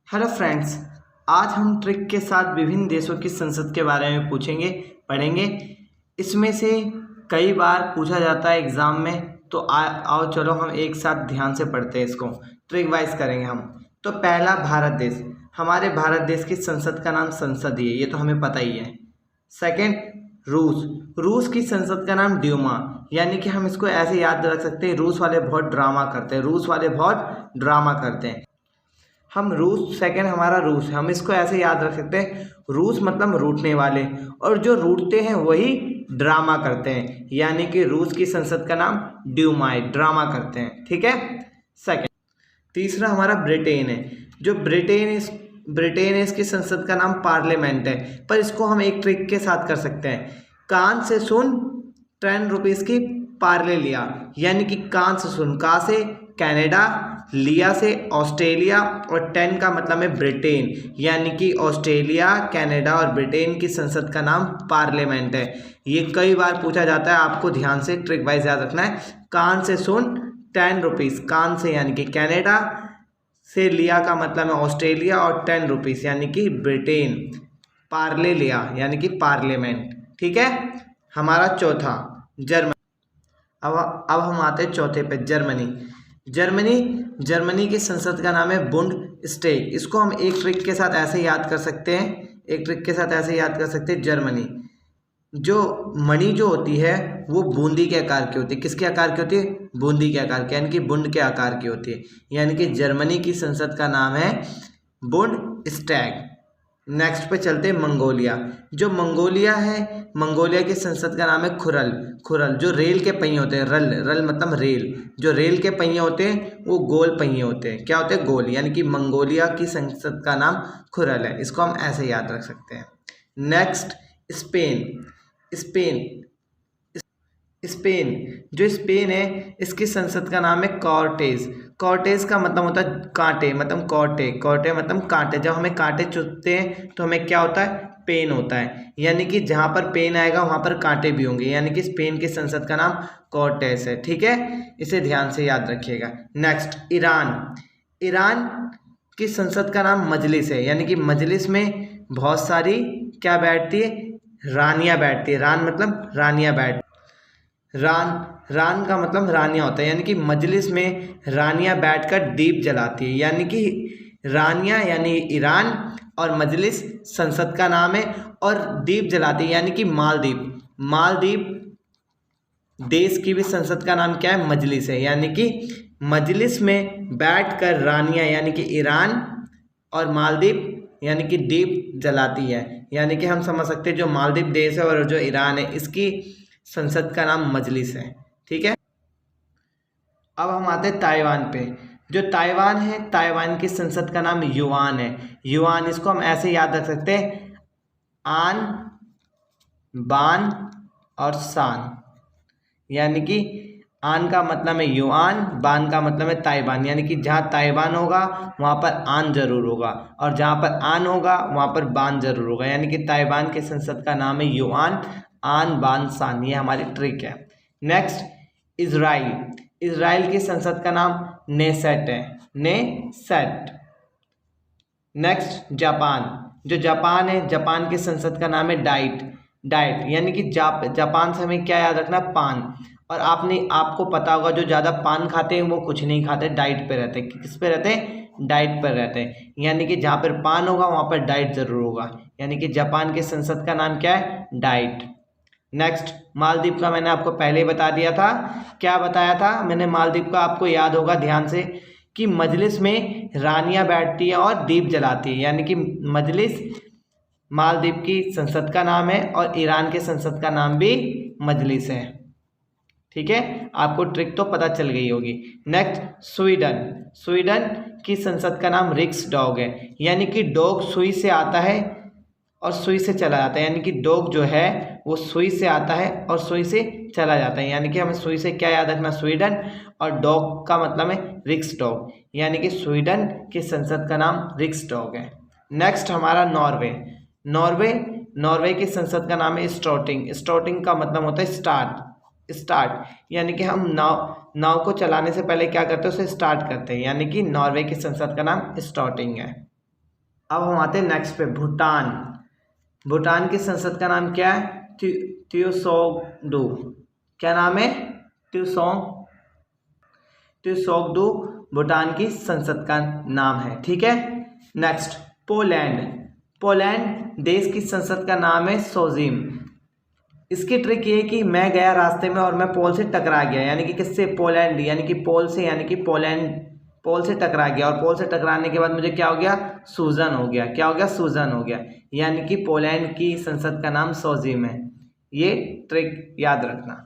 Hello friends, आज हम trick के साथ विभिन्न देशों की संसद के बारे में पढ़ेंगे। इसमें से कई बार पूछा जाता है एग्ज़ाम में, तो आओ चलो हम एक साथ ध्यान से पढ़ते हैं। इसको ट्रिक वाइज करेंगे हम। तो पहला, भारत देश। हमारे भारत देश की संसद का नाम संसद ही है, ये तो हमें पता ही है। सेकंड, रूस। रूस की संसद का नाम ड्यूमा, यानी कि हम इसको ऐसे याद रख सकते हैं, रूस वाले बहुत ड्रामा करते हैं, रूस वाले बहुत ड्रामा करते हैं। हम रूस, सेकंड हमारा रूस है, हम इसको ऐसे याद रख सकते हैं, रूस मतलब रूठने वाले, और जो रूठते हैं वही ड्रामा करते हैं, यानी कि रूस की संसद का नाम ड्यूमा है, ड्रामा करते हैं। ठीक है। सेकंड, तीसरा हमारा ब्रिटेन है। जो ब्रिटेन है इसकी संसद का नाम पार्लियामेंट है, पर इसको हम एक ट्रिक के साथ कर सकते हैं। कान से सुन 10 रुपीज़ की पार्ले लिया, यानी कि कान से सुन, का से कनाडा, लिया से ऑस्ट्रेलिया, और 10 का मतलब है ब्रिटेन, यानी कि ऑस्ट्रेलिया, कनाडा और ब्रिटेन की संसद का नाम पार्लियामेंट है। ये कई बार पूछा जाता है, आपको ध्यान से ट्रिक वाइज याद रखना है। कान से सुन 10 रुपीज़, कान से यानी कि कनाडा, से लिया का मतलब है ऑस्ट्रेलिया, और 10 रुपीज़ यानी कि ब्रिटेन, पार्ले लिया यानी कि पार्लियामेंट। ठीक है। हमारा चौथा, जर्मनी। अब हम आते हैं चौथे पे, जर्मनी की संसद का नाम है बुंडस्टैग। इसको हम एक ट्रिक के साथ ऐसे याद कर सकते हैं, जर्मनी। जो मणि जो होती है वो बूंदी के आकार की होती है। किसके आकार की होती है? बूंदी के आकार की, यानी कि बुंड के आकार की होती है। यानी कि जर्मनी की संसद का नाम है बुंडस्टैग। नेक्स्ट पे चलते हैं, मंगोलिया। जो मंगोलिया है, मंगोलिया की संसद का नाम है खुरल। जो रेल के पहिए होते हैं, रल मतलब रेल, जो रेल के पहिए होते हैं वो गोल पहिए होते हैं। क्या होते हैं? गोल। यानी कि मंगोलिया की संसद का नाम खुरल है, इसको हम ऐसे याद रख सकते हैं। Next, Spain. जो स्पेन है इसकी संसद का नाम है कॉर्टेज का मतलब होता है कांटे, मतलब कॉर्टे मतलब कांटे। जब हमें कांटे चुभते हैं तो हमें क्या होता है? पेन होता है, यानी कि जहाँ पर पेन आएगा वहाँ पर कांटे भी होंगे, यानी कि स्पेन की संसद का नाम कॉर्टेस है। ठीक है, इसे ध्यान से याद रखिएगा। नेक्स्ट, ईरान की संसद का नाम मजलिस है, यानी कि मजलिस में बहुत सारी क्या बैठती है? रानियाँ बैठती है। रान मतलब रानियाँ रान का मतलब रानियाँ होता है, यानी कि मजलिस में रानियाँ बैठकर दीप जलाती है, यानी कि रानियाँ यानी ईरान, और मजलिस संसद का नाम है, और दीप जलाती है यानी कि मालदीव देश की भी संसद का नाम क्या है? मजलिस है, यानी कि मजलिस में बैठकर रानियाँ यानी कि ईरान और मालदीव यानी कि दीप जलाती है। यानी कि हम समझ सकते हैं जो मालदीव देश है और जो ईरान है इसकी संसद का नाम मजलिस है। ठीक है। अब हम आते हैं ताइवान पे। जो ताइवान है, ताइवान की संसद का नाम युआन है। युआन, इसको हम ऐसे याद रख सकते हैं, आन, बान और सान, यानी कि आन का मतलब है युआन, बान का मतलब है ताइवान, यानी कि जहाँ ताइवान होगा वहाँ पर आन जरूर होगा, और जहाँ पर आन होगा वहाँ पर बान जरूर होगा, यानी कि ताइवान की संसद का नाम है युआन, आन, बान, सान। ये हमारी ट्रिक है। नेक्स्ट, इजराइल की संसद का नाम नेसेट है, नेसेट। नेक्स्ट, जो जापान है, जापान की संसद का नाम है डाइट, यानी कि जापान से हमें क्या याद रखना? पान। और आपको पता होगा जो ज़्यादा पान खाते हैं वो कुछ नहीं खाते, डाइट पे रहते हैं। किस पे रहते हैं? डाइट पर रहते हैं, यानी कि जहाँ पर पान होगा वहाँ पर डाइट जरूर होगा, यानी कि जापान की संसद का नाम क्या है? डाइट। नेक्स्ट, मालदीव का मैंने आपको पहले ही बता दिया था। क्या बताया था मैंने? मालदीव का आपको याद होगा ध्यान से, कि मजलिस में रानियां बैठती हैं और दीप जलाती है, यानी कि मजलिस मालदीव की संसद का नाम है और ईरान के संसद का नाम भी मजलिस है। ठीक है, आपको ट्रिक तो पता चल गई होगी। नेक्स्ट, स्वीडन की संसद का नाम रिक्सडॉग है, यानी कि डॉग सुई से आता है और सुई से चला जाता है, यानी कि डॉग जो है वो सुई से आता है और सुई से चला जाता है, यानी कि हमें सुई से क्या याद रखना? स्वीडन, और डॉग का मतलब है रिक्सडॉग, यानी कि स्वीडन की संसद का नाम रिक्सडॉग है। नेक्स्ट, हमारा नॉर्वे की संसद का नाम है स्टार्टिंग का मतलब होता है स्टार्ट, यानी कि हम नाव को चलाने से पहले क्या करते हैं? उसे स्टार्ट करते हैं, यानी कि नॉर्वे की संसद का नाम स्टार्टिंग है। अब हम आते हैं नेक्स्ट पे, भूटान। भूटान की संसद का नाम क्या है? त्योसोक्डू। क्या नाम है? त्योसोक्डू भूटान की संसद का नाम है, ठीक है। Next, Poland. पोलैंड देश की संसद का नाम है सोजिम। इसकी ट्रिक ये है कि मैं गया रास्ते में और मैं पोल से टकरा गया, यानी कि किससे? पोलैंड, यानी कि पोल से, यानी कि पोलैंड पोल से टकरा गया, और पोल से टकराने के बाद मुझे क्या हो गया? सूजन हो गया। क्या हो गया? सूजन हो गया, यानी कि पोलैंड की संसद का नाम सोजिम है। ये ट्रिक याद रखना।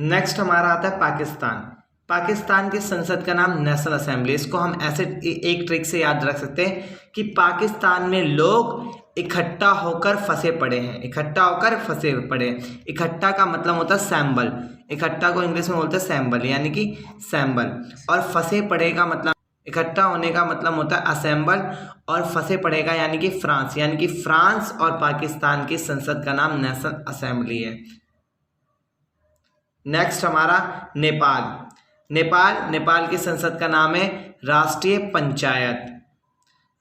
नेक्स्ट हमारा आता है पाकिस्तान। पाकिस्तान की संसद का नाम नेशनल असेंबली। इसको हम ऐसे एक ट्रिक से याद रख सकते हैं कि पाकिस्तान में लोग इकट्ठा होकर फंसे पड़े हैं। इकट्ठा होकर फंसे पड़े हैं, इकट्ठा का मतलब होता है सैम्बल। इकट्ठा को इंग्लिश में बोलते हैं सैम्बल, यानी कि सैम्बल। और फंसे पड़े का मतलब, इकट्ठा होने का मतलब होता है असेंबल, और फंसे पड़ेगा यानी कि फ्रांस। यानी कि फ्रांस और पाकिस्तान की संसद का नाम नेशनल असेंबली है। नेक्स्ट हमारा नेपाल। नेपाल की संसद का नाम है राष्ट्रीय पंचायत।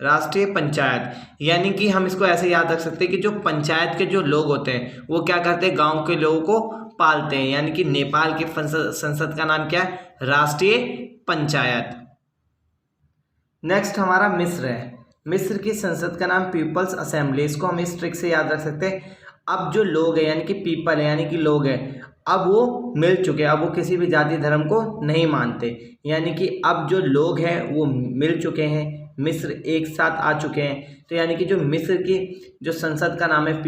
राष्ट्रीय पंचायत, यानी कि हम इसको ऐसे याद रख सकते हैं कि जो पंचायत के जो लोग होते हैं वो क्या करते हैं? गांव के लोगों को पालते हैं, यानी कि नेपाल की संसद का नाम क्या है? राष्ट्रीय पंचायत। नेक्स्ट हमारा मिस्र है। मिस्र की संसद का नाम पीपल्स असेंबली। इसको हम इस ट्रिक से याद रख सकते हैं, अब जो लोग हैं यानी कि पीपल है, यानी कि लोग हैं, अब वो मिल चुके हैं, अब वो किसी भी जाति धर्म को नहीं मानते, यानी कि अब जो लोग हैं वो मिल चुके हैं, मिस्र एक साथ आ चुके हैं। तो यानी कि जो मिस्र की जो संसद का नाम है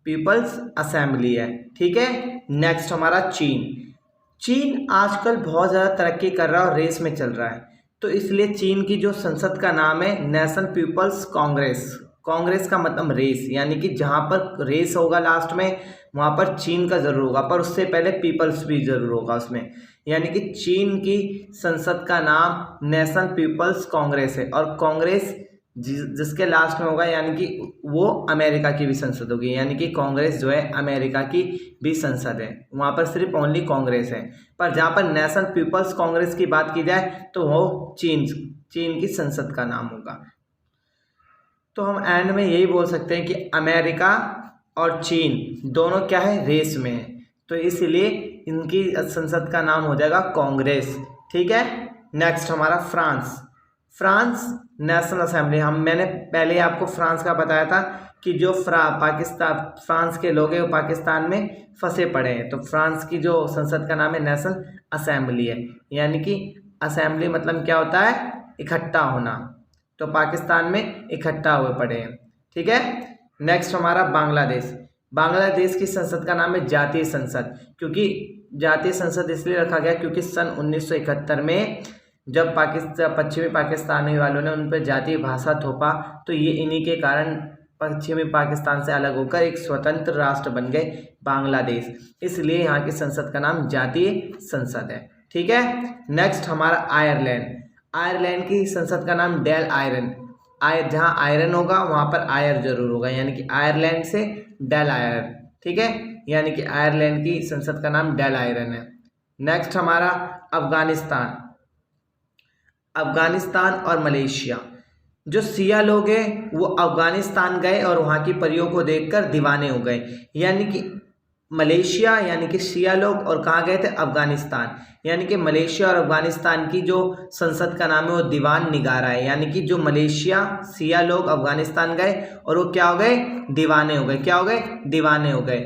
पीपल्स असेंबली है, ठीक है। नेक्स्ट हमारा चीन आजकल बहुत ज़्यादा तरक्की कर रहा है और रेस में चल रहा है, तो इसलिए चीन की जो संसद का नाम है नेशनल पीपल्स कांग्रेस। कांग्रेस का मतलब रेस, यानी कि जहाँ पर रेस होगा लास्ट में वहाँ पर चीन का जरूर होगा, पर उससे पहले पीपल्स भी जरूर होगा उसमें, यानी कि चीन की संसद का नाम नेशनल पीपल्स कांग्रेस है। और कांग्रेस जिसके लास्ट में होगा यानी कि वो अमेरिका की भी संसद होगी, यानी कि कांग्रेस जो है अमेरिका की भी संसद है, वहाँ पर सिर्फ ओनली कांग्रेस है। पर जहाँ पर नेशनल पीपल्स कांग्रेस की बात की जाए तो वो चीन की संसद का नाम होगा। तो हम एंड में यही बोल सकते हैं कि अमेरिका और चीन दोनों क्या है? रेस में है, तो इसलिए इनकी संसद का नाम हो जाएगा कांग्रेस, ठीक है। नेक्स्ट हमारा फ्रांस नेशनल असेंबली। मैंने पहले आपको फ्रांस का बताया था कि जो फ्रांस के लोग हैं वो पाकिस्तान में फंसे पड़े हैं, तो फ्रांस की जो संसद का नाम है नेशनल असेंबली है, यानी कि असेंबली मतलब क्या होता है? इकट्ठा होना, तो पाकिस्तान में इकट्ठा हुए पड़े हैं, ठीक है। नेक्स्ट हमारा बांग्लादेश की संसद का नाम है जातीय संसद। क्योंकि जातीय संसद इसलिए रखा गया क्योंकि सन 1971 में जब पश्चिमी पाकिस्तानी वालों ने उन पर जातीय भाषा थोपा, तो ये इन्हीं के कारण पश्चिमी पाकिस्तान से अलग होकर एक स्वतंत्र राष्ट्र बन गए बांग्लादेश, इसलिए यहाँ की संसद का नाम जातीय संसद है, ठीक है। नेक्स्ट हमारा आयरलैंड की संसद का नाम डेल आयरन। जहाँ आयरन होगा वहाँ पर आयर जरूर होगा, यानी कि आयरलैंड से डेल आयरन, ठीक है, यानी कि आयरलैंड की संसद का नाम डेल आयरन है। नेक्स्ट हमारा अफगानिस्तान और मलेशिया। जो सिया लोग हैं वो अफगानिस्तान गए और वहाँ की परियों को देखकर दीवाने हो गए, यानी कि मलेशिया यानी कि सिया लोग, और कहाँ गए थे? अफगानिस्तान, यानी कि मलेशिया और अफगानिस्तान की जो संसद का नाम है वो दीवान निगारा है, यानी कि जो मलेशिया सिया लोग अफगानिस्तान गए और वो क्या हो गए? दीवाने हो गए। क्या हो गए? दीवाने हो गए।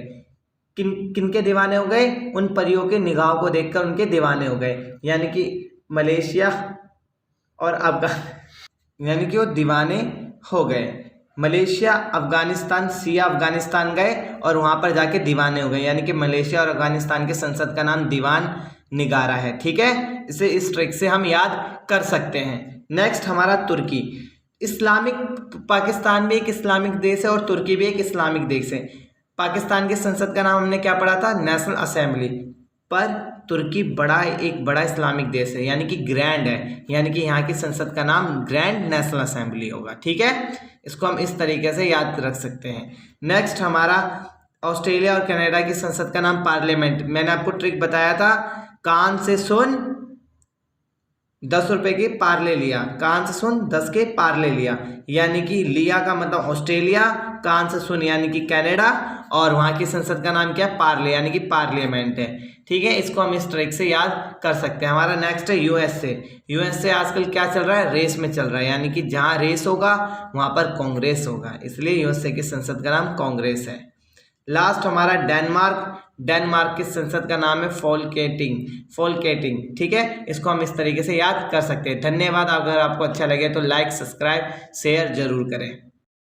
किनके दीवाने हो गए? उन परियों के निगाहों को देखकर उनके दीवाने हो गए, यानी कि मलेशिया और यानी कि वो दीवाने हो गए। मलेशिया अफगानिस्तान, सिया अफगानिस्तान गए और वहाँ पर जाके दीवाने हो गए, यानी कि मलेशिया और अफगानिस्तान के संसद का नाम दीवान निगारा है, ठीक है। इसे इस ट्रिक से हम याद कर सकते हैं। नेक्स्ट हमारा तुर्की। इस्लामिक, पाकिस्तान भी एक इस्लामिक देश है और तुर्की भी एक इस्लामिक देश है। पाकिस्तान की संसद का नाम हमने क्या पढ़ा था? National assembly. पर तुर्की एक बड़ा इस्लामिक देश है, यानी कि ग्रैंड है, यानी कि यहाँ की संसद का नाम ग्रैंड नेशनल असेंबली होगा, ठीक है। इसको हम इस तरीके से याद रख सकते हैं। नेक्स्ट हमारा ऑस्ट्रेलिया और कनाडा की संसद का नाम पार्लियामेंट। मैंने आपको ट्रिक बताया था, कान से सुन 10 रुपए के पार्ले लिया। कान से सुन, 10 के पार्ले लिया, यानी कि लिया का मतलब ऑस्ट्रेलिया, कान से सुन यानी कि कनाडा, और वहाँ की संसद का नाम क्या है? पार्ले, यानी कि पार्लियामेंट है। ठीक है, इसको हम इस ट्रिक से याद कर सकते हैं। हमारा नेक्स्ट है यूएसए। यूएसए आजकल क्या चल रहा है? रेस में चल रहा है, यानी कि जहाँ रेस होगा वहाँ पर कांग्रेस होगा, इसलिए यूएसए की संसद का नाम कांग्रेस है। लास्ट हमारा डेनमार्क। डेनमार्क की संसद का नाम है फोल्केटिंग। फोल्केटिंग, ठीक है, इसको हम इस तरीके से याद कर सकते हैं। धन्यवाद। अगर आपको अच्छा लगे तो लाइक, सब्सक्राइब, शेयर जरूर करें।